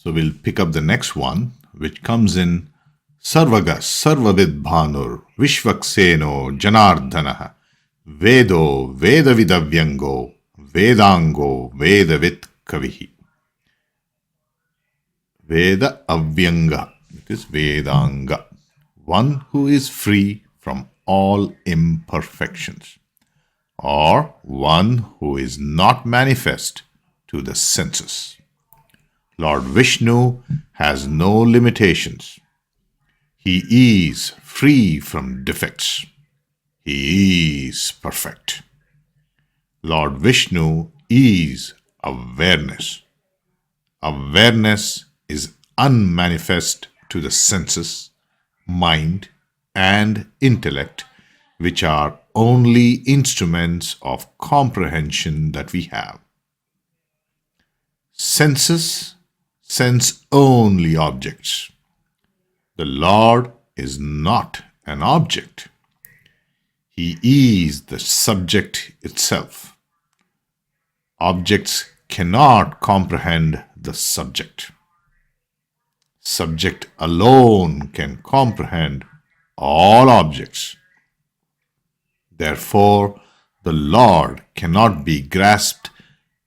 So we'll pick up the next one, which comes in Sarvaga Sarvavid Bhanur Vishvakseno Janardhanaha Vedo Vedavidavyango Vedango Vedavit Kavihi. Veda Avyanga, it is Vedaangah, one who is free from all imperfections, or one who is not manifest to the senses. Lord Vishnu has no limitations. He is free from defects. He is perfect. Lord Vishnu is awareness. Awareness is unmanifest to the senses, mind, and intellect, which are only instruments of comprehension that we have. Senses sense only objects. The Lord is not an object. He is the subject itself. Objects cannot comprehend the subject. Subject alone can comprehend all objects. Therefore, the Lord cannot be grasped,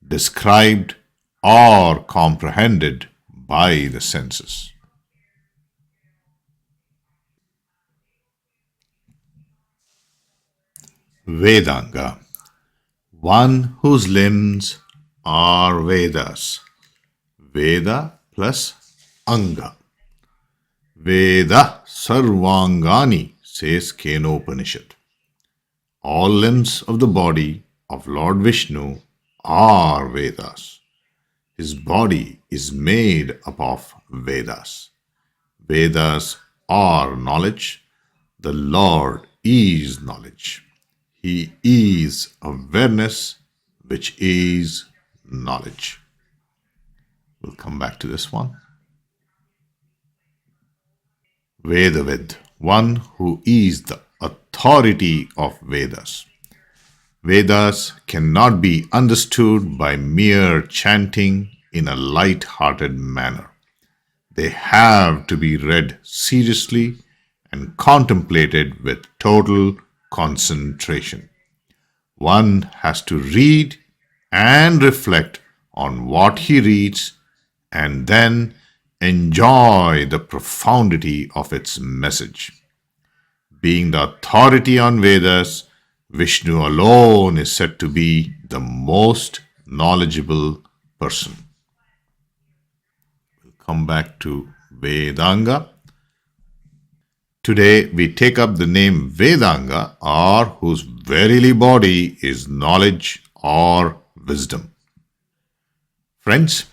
described, or comprehended by the senses. Vedaangah, one whose limbs are Vedas. Veda plus Anga. Veda Sarvangani, says Kenopanishad. All limbs of the body of Lord Vishnu are Vedas. His body is made up of Vedas. Vedas are knowledge. The Lord is knowledge. He is awareness, which is knowledge. We'll come back to this one. Vedavid, one who is the authority of Vedas. Vedas cannot be understood by mere chanting in a light-hearted manner. They have to be read seriously and contemplated with total concentration. One has to read and reflect on what he reads and then enjoy the profundity of its message. Being the authority on Vedas, Vishnu alone is said to be the most knowledgeable person. We'll come back to Vedaangah. Today we take up the name Vedaangah, or whose verily body is knowledge or wisdom. Friends,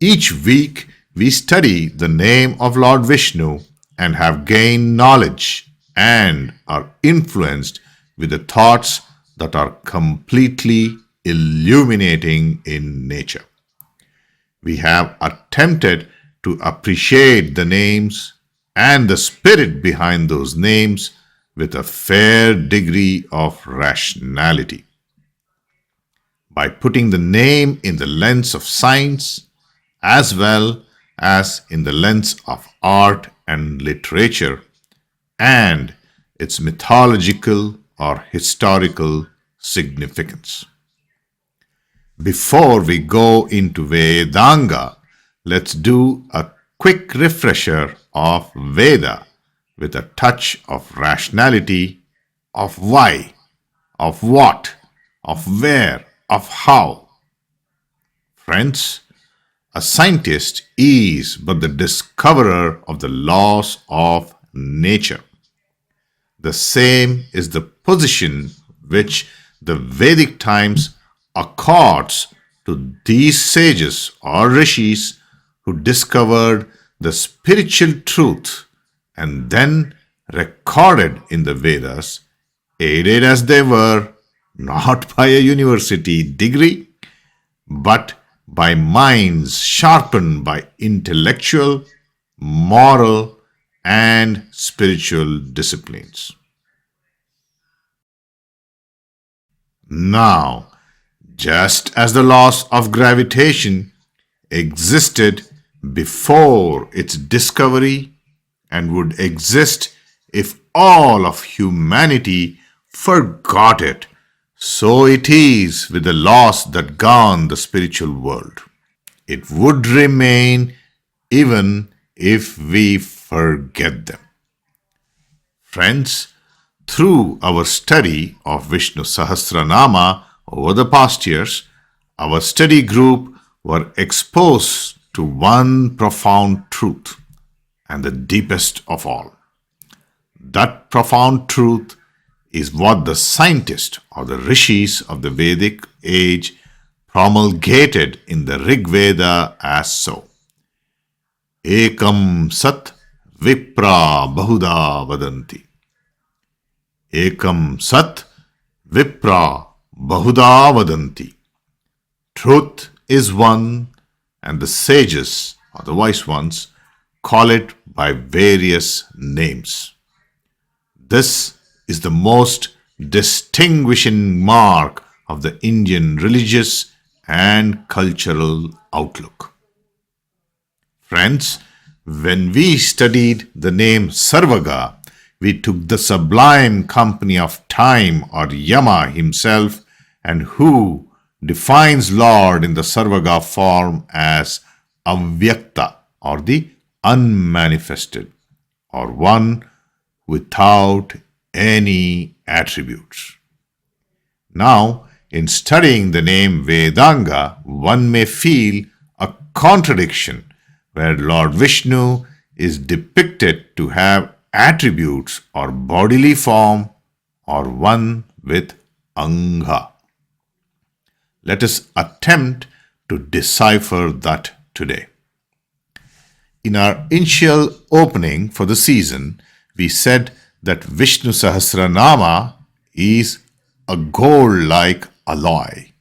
each week we study the name of Lord Vishnu and have gained knowledge and are influenced with the thoughts that are completely illuminating in nature. We have attempted to appreciate the names and the spirit behind those names with a fair degree of rationality. By putting the name in the lens of science as well as in the lens of art and literature and its mythological or historical significance. Before we go into Vedaangah, let's do a quick refresher of Veda with a touch of rationality, of why, of what, of where, of how. Friends, a scientist is but the discoverer of the laws of nature. The same is the position which the Vedic times accords to these sages or rishis who discovered the spiritual truth and then recorded in the Vedas, aided as they were not by a university degree, but by minds sharpened by intellectual, moral, and spiritual disciplines. Now, just as the laws of gravitation existed before its discovery and would exist if all of humanity forgot it. So it is with the laws that govern the spiritual world. It would remain even if we forget them. Friends, through our study of Vishnusahasranama over the past years, our study group were exposed to one profound truth, and the deepest of all. That profound truth is what the scientists or the Rishis of the Vedic age promulgated in the Rig Veda as so. Ekam sat Viprah Bahudha Vadanti. Ekam sat Viprah Bahudha Vadanti. Truth is one, and the sages or the wise ones call it by various names. This is the most distinguishing mark of the Indian religious and cultural outlook. Friends, when we studied the name Sarvaga, we took the sublime company of time or Yama himself, and who defines Lord in the Sarvaga form as avyakta or the unmanifested, or one without any attributes. Now, in studying the name Vedaangah, one may feel a contradiction where Lord Vishnu is depicted to have attributes or bodily form or one with Angha. Let us attempt to decipher that today. In our initial opening for the season, we said that Vishnusahasranama is a gold-like alloy,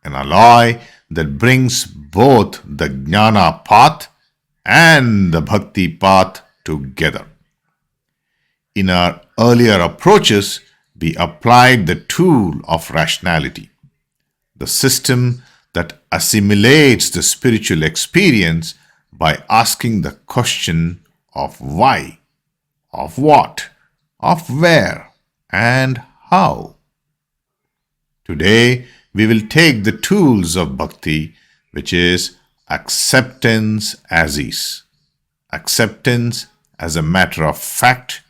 an alloy that brings both the Jnana path and the Bhakti path together. In our earlier approaches, we applied the tool of rationality, the system that assimilates the spiritual experience by asking the question of why, of what, of where, and how. Today, we will take the tools of Bhakti, which is acceptance as is, acceptance as a matter of fact,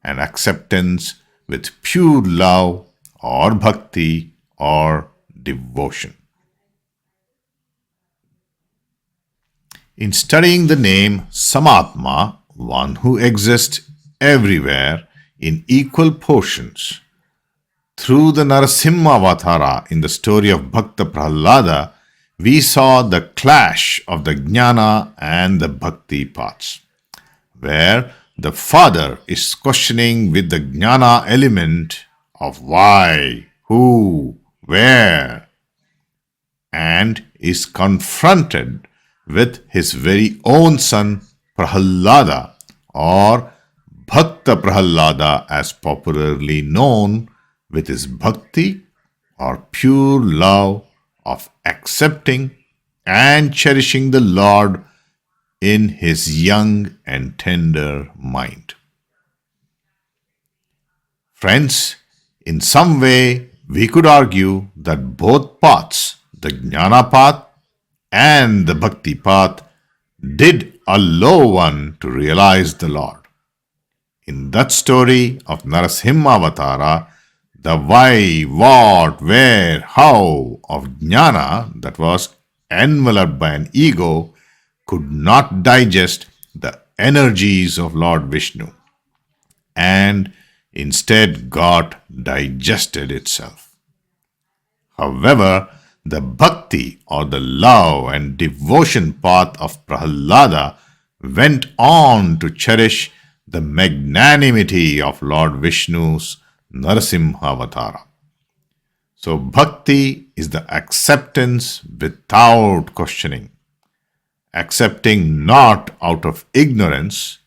and acceptance with pure love or Bhakti or devotion. In studying the name Samatma, one who exists everywhere in equal portions, through the Narasimha Avatara in the story of Bhakta Prahlada, we saw the clash of the Jnana and the Bhakti paths, where the father is questioning with the Jnana element of why, who, where, and is confronted with his very own son Prahlada, or Bhakta Prahlada as popularly known, with his bhakti or pure love of accepting and cherishing the Lord in his young and tender mind. Friends, in some way we could argue that both paths, the Jnana path and the Bhakti path, did allow one to realize the Lord. In that story of Narasimha Avatara, the why, what, where, how of Jnana that was enveloped by an ego could not digest the energies of Lord Vishnu, and instead got digested itself. However, the bhakti or the love and devotion path of Prahlada went on to cherish the magnanimity of Lord Vishnu's Narasimha Avatara. So bhakti is the acceptance without questioning, accepting not out of ignorance,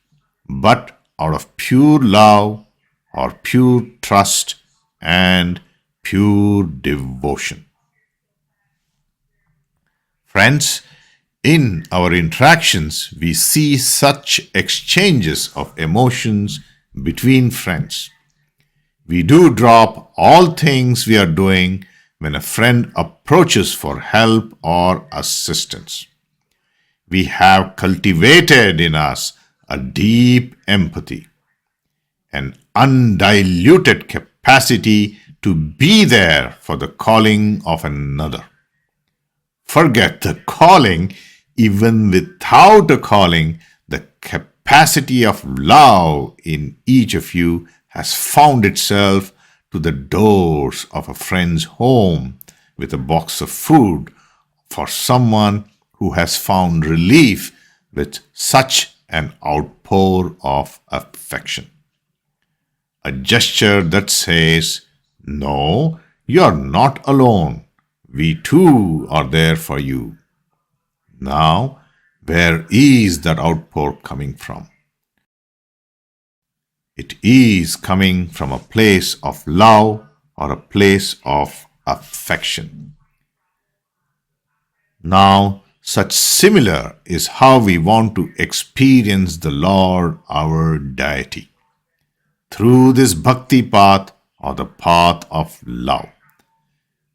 but out of pure love or pure trust and pure devotion. Friends, In our interactions, we see such exchanges of emotions between friends. We do drop all things we are doing when a friend approaches for help or assistance. We have cultivated in us a deep empathy, an undiluted capacity to be there for the calling of another. Forget the calling, even without a calling, the capacity of love in each of you has found itself to the doors of a friend's home with a box of food for someone who has found relief with such an outpour of affection. A gesture that says, "No, you are not alone. We too are there for you." Now, where is that outpour coming from? It is coming from a place of love or a place of affection. Now, such similar is how we want to experience the Lord, our deity, through this bhakti path or the path of love.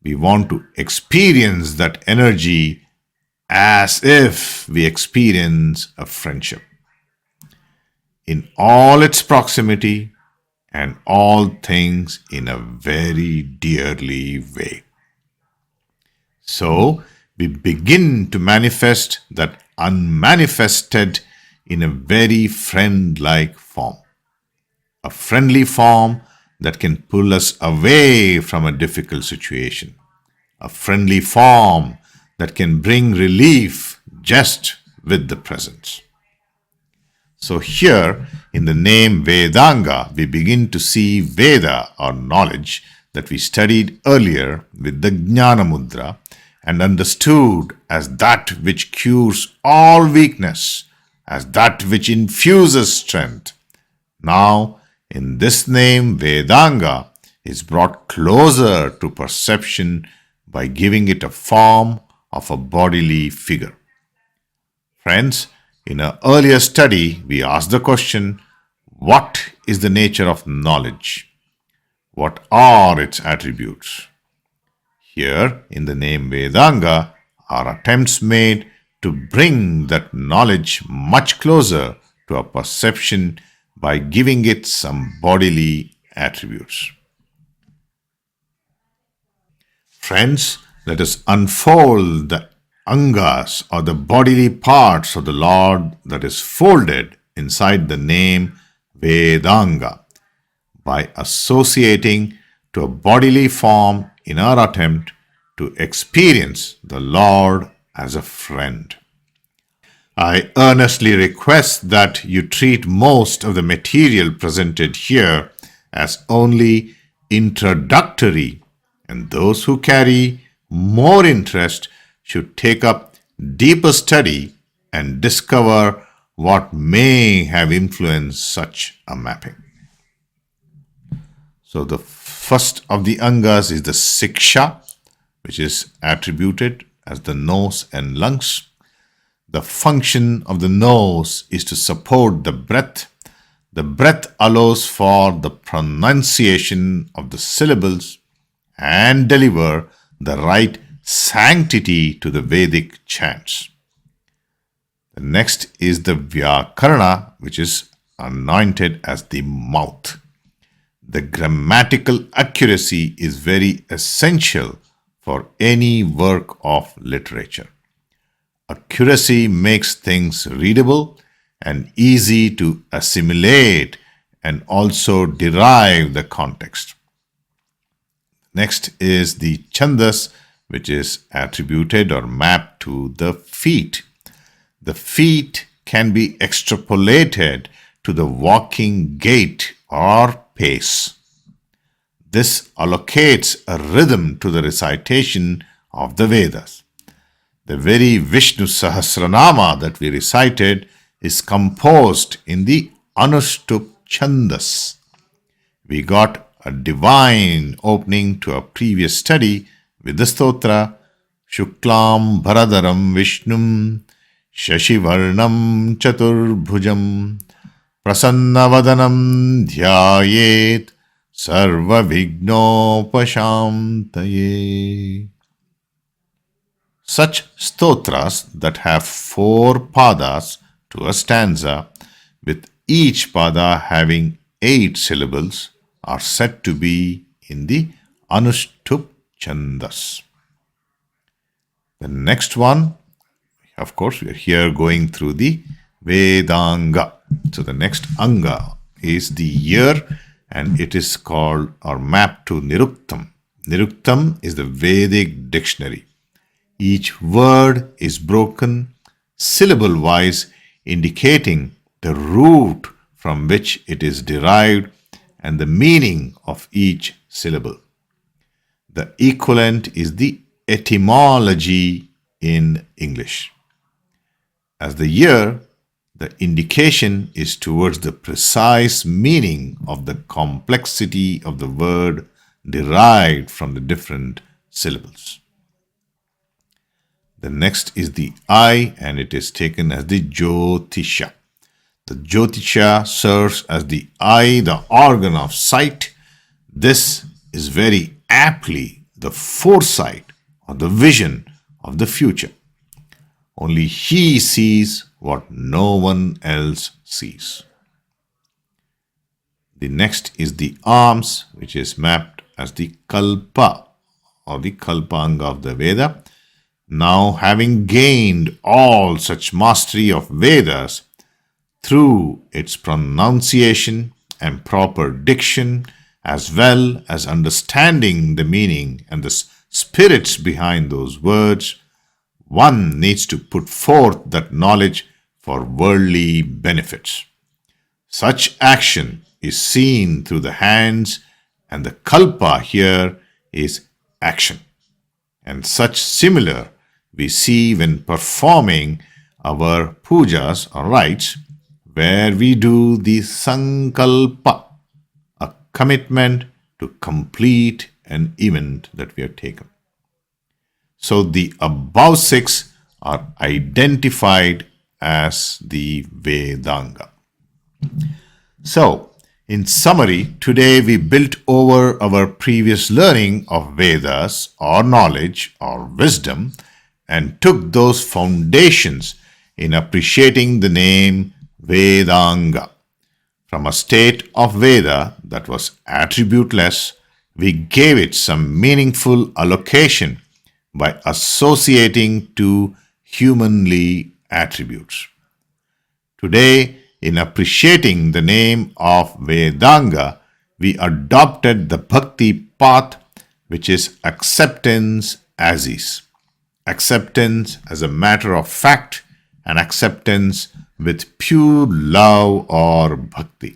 We want to experience that energy as if we experience a friendship in all its proximity and all things in a very dearly way. So, we begin to manifest that unmanifested in a very friend-like form. A friendly form that can pull us away from a difficult situation. A friendly form that can bring relief just with the presence. So here, in the name Vedaangah, we begin to see Veda or knowledge that we studied earlier with the Jnana mudra and understood as that which cures all weakness, as that which infuses strength. Now, in this name Vedaangah is brought closer to perception by giving it a form of a bodily figure. Friends, in an earlier study, we asked the question, what is the nature of knowledge? What are its attributes? Here, in the name Vedaangah, are attempts made to bring that knowledge much closer to our perception by giving it some bodily attributes. Friends, let us unfold the angas or the bodily parts of the Lord that is folded inside the name Vedaangah by associating to a bodily form in our attempt to experience the Lord as a friend. I earnestly request that you treat most of the material presented here as only introductory, and those who carry more interest should take up deeper study and discover what may have influenced such a mapping. So the first of the angas is the siksha, which is attributed as the nose and lungs. The function of the nose is to support the breath. The breath allows for the pronunciation of the syllables and deliver the right sanctity to the Vedic chants. The next is the Vyakarana, which is anointed as the mouth. The grammatical accuracy is very essential for any work of literature. Accuracy makes things readable and easy to assimilate and also derive the context. Next is the chandas, which is attributed or mapped to the feet. The feet can be extrapolated to the walking gait or pace. This allocates a rhythm to the recitation of the Vedas. The very Vishnusahasranama that we recited is composed in the Anushtup Chandas. We got a divine opening to our previous study with the stotra Shuklam Bharadaram Vishnum Shashivarnam Chaturbhujam Prasannavadanam Dhyayet Sarvavighnopashamtaye. Such stotras that have 4 padas to a stanza, with each pada having 8 syllables, are said to be in the Anushtup Chandas. The next one, of course, we are here going through the Vedaangah. So the next Anga is the year, and it is called or mapped to Niruktam. Niruktam is the Vedic dictionary. Each word is broken syllable-wise, indicating the root from which it is derived and the meaning of each syllable. The equivalent is the etymology in English. As the year, the indication is towards the precise meaning of the complexity of the word derived from the different syllables. The next is the eye, and it is taken as the Jyotisha. The Jyotisha serves as the eye, the organ of sight. This is very aptly the foresight or the vision of the future. Only he sees what no one else sees. The next is the arms, which is mapped as the Kalpa or the Kalpanga of the Veda. Now, having gained all such mastery of Vedas through its pronunciation and proper diction, as well as understanding the meaning and the spirits behind those words, one needs to put forth that knowledge for worldly benefits. Such action is seen through the hands, and the kalpa here is action. And such similar we see when performing our pujas or rites, where we do the sankalpa, a commitment to complete an event that we have taken. So the above 6 are identified as the Vedaangah. So, in summary, today we built over our previous learning of Vedas or knowledge or wisdom and took those foundations in appreciating the name Vedaangah. From a state of Veda that was attributeless, we gave it some meaningful allocation by associating 2 humanly attributes. Today, in appreciating the name of Vedaangah, we adopted the Bhakti path, which is acceptance as is. Acceptance as a matter of fact and acceptance with pure love or bhakti.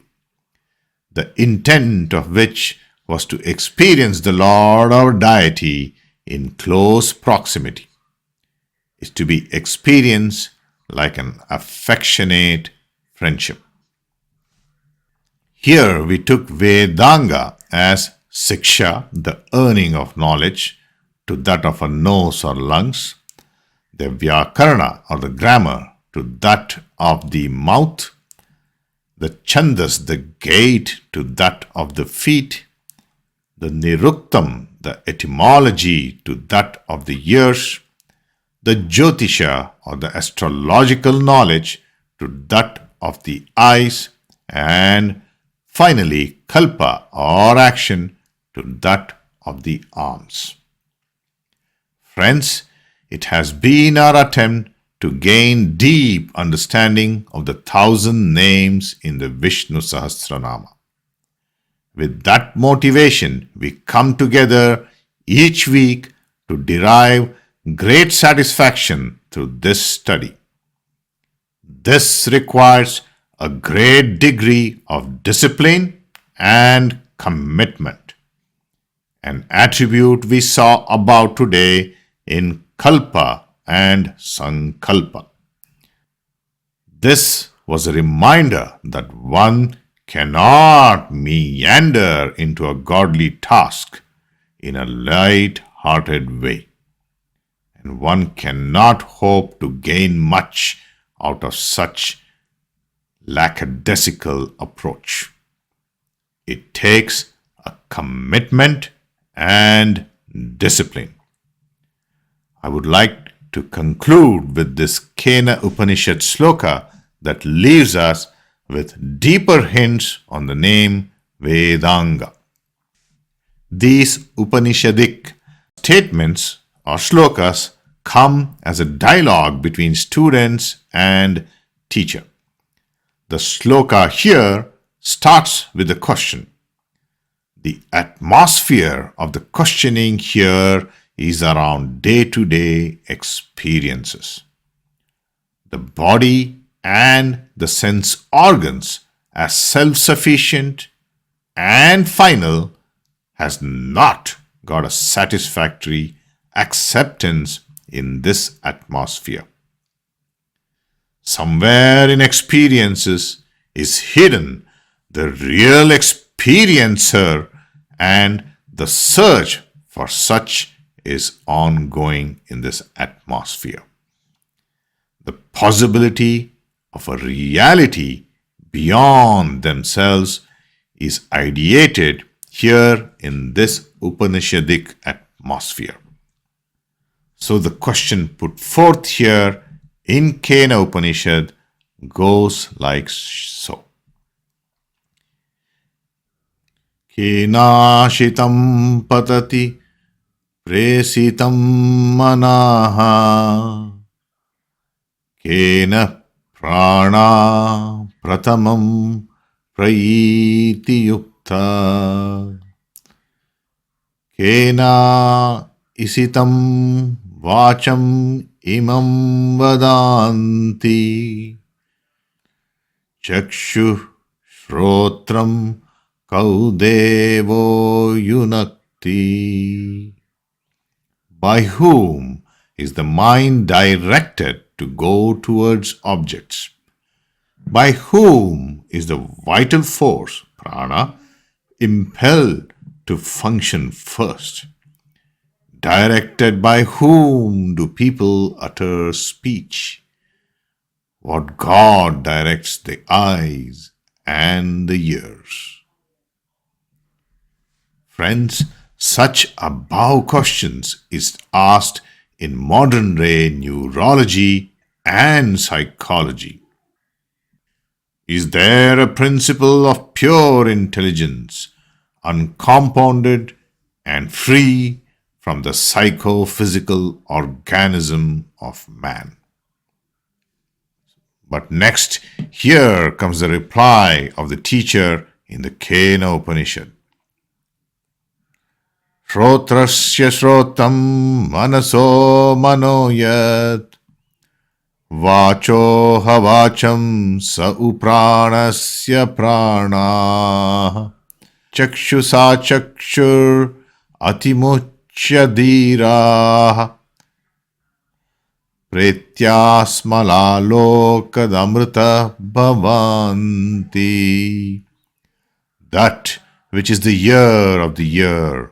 The intent of which was to experience the Lord or deity in close proximity, is to be experienced like an affectionate friendship. Here we took Vedaangah as siksha, the earning of knowledge, to that of a nose or lungs, the vyakarana or the grammar to that of the mouth, the chandas, the gait, to that of the feet, the niruktam, the etymology, to that of the ears, the jyotisha or the astrological knowledge to that of the eyes, and finally kalpa or action to that of the arms. Friends, it has been our attempt to gain deep understanding of the 1,000 names in the Vishnusahasranama. With that motivation, we come together each week to derive great satisfaction through this study. This requires a great degree of discipline and commitment. An attribute we saw about today in kalpa and sankalpa. This was a reminder that one cannot meander into a godly task in a light-hearted way, and one cannot hope to gain much out of such lackadaisical approach. It takes a commitment and discipline. I would like to conclude with this Kena Upanishad sloka that leaves us with deeper hints on the name Vedaangah. These Upanishadic statements or slokas come as a dialogue between students and teacher. The sloka here starts with a question. The atmosphere of the questioning here is around day-to-day experiences. The body and the sense organs as self-sufficient and final has not got a satisfactory acceptance in this atmosphere. Somewhere in experiences is hidden the real experiencer, and the search for such is ongoing in this atmosphere. The possibility of a reality beyond themselves is ideated here in this Upanishadic atmosphere. So the question put forth here in Kena Upanishad goes like so. Kenashitam patati presitam manaha kena prana pratamam prayiti yukta kena isitam vacham imam vadanti chakshu shrotram kaudevo yunakti. By whom is the mind directed to go towards objects? By whom is the vital force, prana, impelled to function first? Directed by whom do people utter speech? What God directs the eyes and the ears? Friends, such above questions is asked in modern day neurology and psychology. Is there a principle of pure intelligence, uncompounded and free from the psychophysical organism of man? But next, here comes the reply of the teacher in the Kena Upanishad. Shrotrasya shrotam manaso manoyat vacho havacham sa upranasya prana chakshusa chakshur atimuchya dhira pretyasmalalokadamrita bhavanti. That which is the ear of the ear,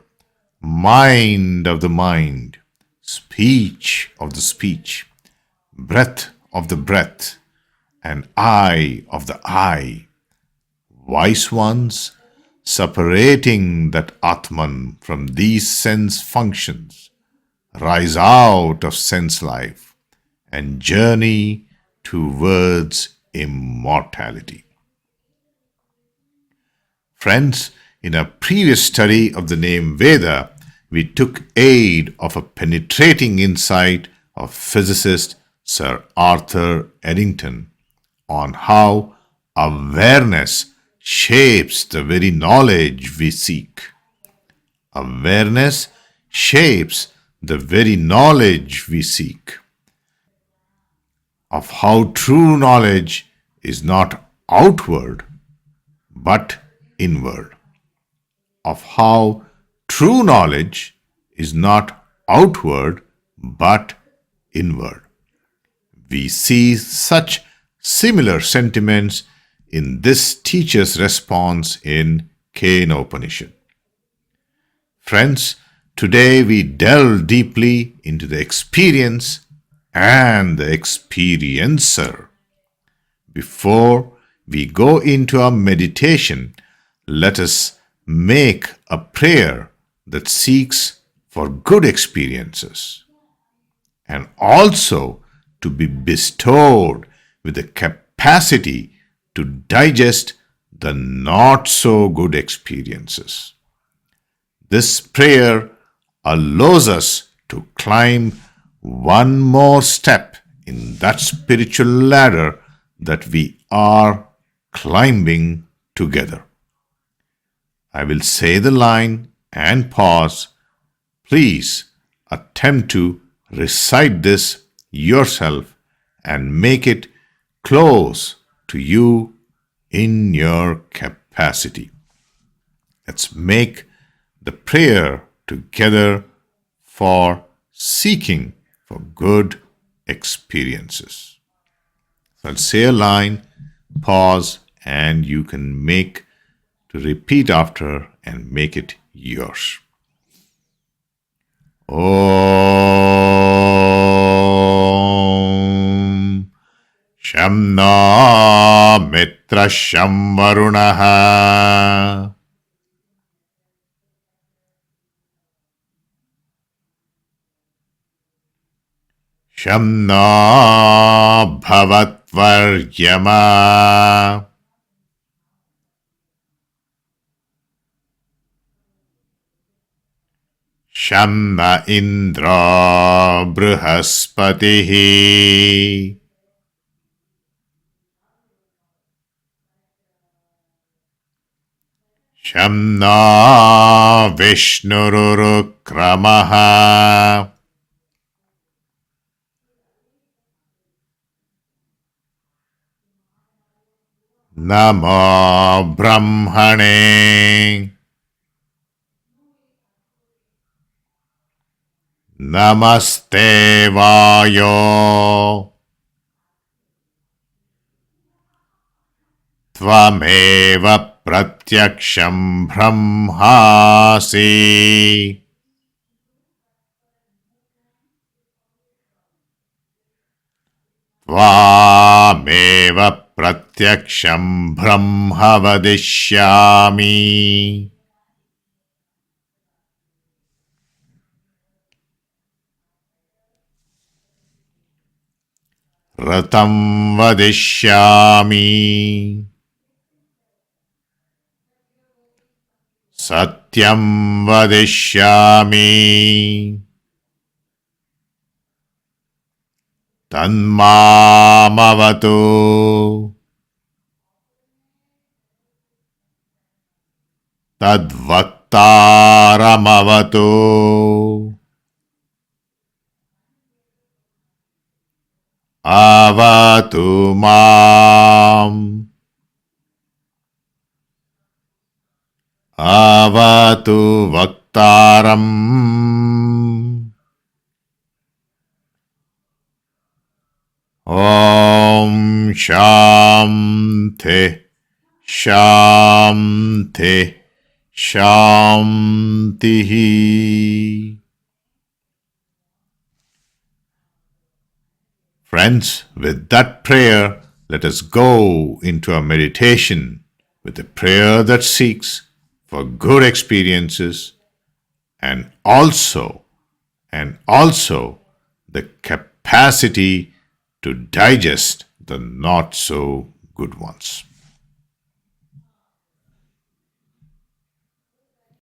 mind of the mind, speech of the speech, breath of the breath, and eye of the eye. Wise ones, separating that Atman from these sense functions, rise out of sense life and journey towards immortality. Friends, in a previous study of the name Veda, we took aid of a penetrating insight of physicist Sir Arthur Eddington on how awareness shapes the very knowledge we seek. Awareness shapes the very knowledge we seek. Of how true knowledge is not outward but inward. Of how true knowledge is not outward but inward. We see such similar sentiments in this teacher's response in Kena Upanishad. Friends, today we delve deeply into the experience and the experiencer. Before we go into our meditation, let us make a prayer that seeks for good experiences and also to be bestowed with the capacity to digest the not so good experiences. This prayer allows us to climb one more step in that spiritual ladder that we are climbing together. I will say the line and pause. Please attempt to recite this yourself and make it close to you in your capacity. Let's make the prayer together for seeking for good experiences. So I'll say a line, pause, and you can make to repeat after and make it yours. Om Shamna Mitra Sham Varunaha Shamna Bhavatvaryama Shamna Indra Brihaspatihi Shamna Vishnurukramaha Namo Brahmane Namaste Vayo Tvameva Pratyaksham Brahmasi Tvameva Pratyaksham Brahma Vadishyami Ratam Vadishyami Satyam Vadishyami Tanmamavatu Tadvaktaramavatu Avatu Mam Avatu Vaktaram Om Shanti Shanti Shanti. Friends, with that prayer, let us go into our meditation with a prayer that seeks for good experiences and also the capacity to digest the not so good ones.